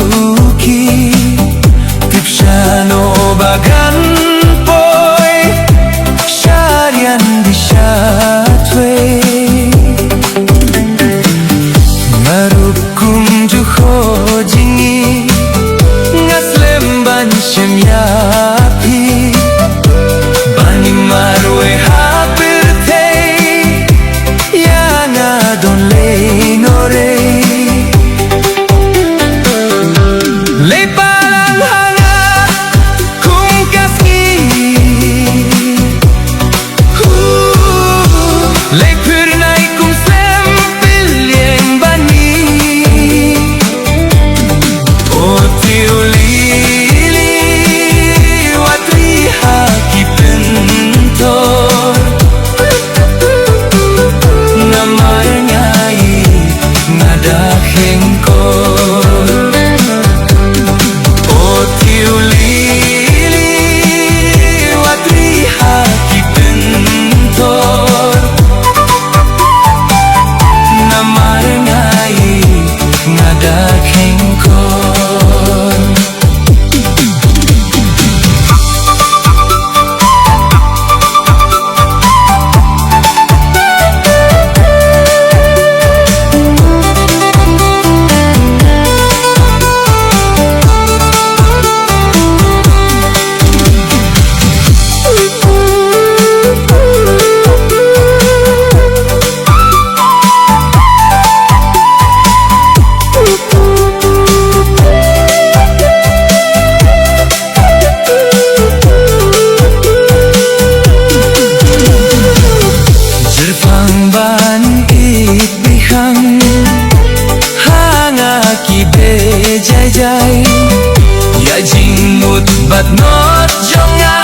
duki Tipsyano bagan poy Syarian di syatwe Marukum juho jingi Ngaslem ban syem yapi Bani marwe hapir tei Yang adon lei nore Lei palang hangat kung kasgi Lei purnai kung sempil yang bani O Tiew lili watri haki pentor Namar ngai ngada hengkor O Tiew lili watri haki pentor Namar ngai ngada hengkor Jai jai ya jingmut bat not jonga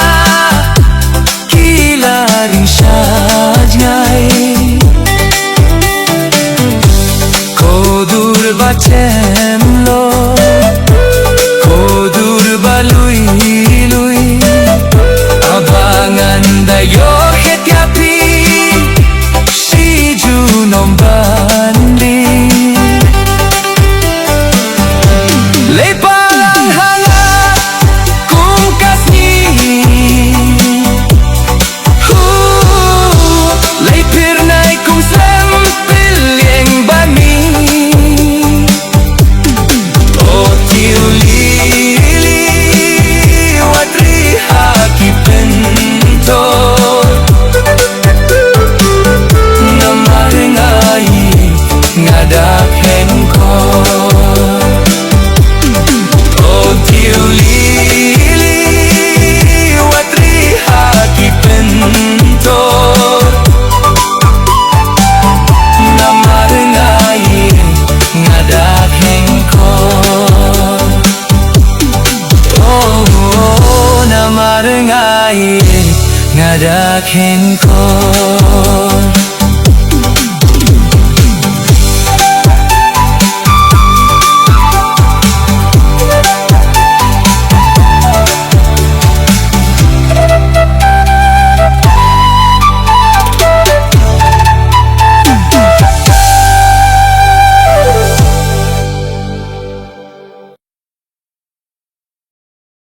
kilaring syaj ngai kodur bacem lo kodur balui lui abangan dayo hetiapi si junom bandi Lei palang hangat kung kasni Lei pirnai kung sempil yang bani O Tiew lili watri haki pentor Namar ngai ngada hengkor Tiew lili watri haki pentor Namar ngai ngada hengkor Oh, namar ngai ngada hengkor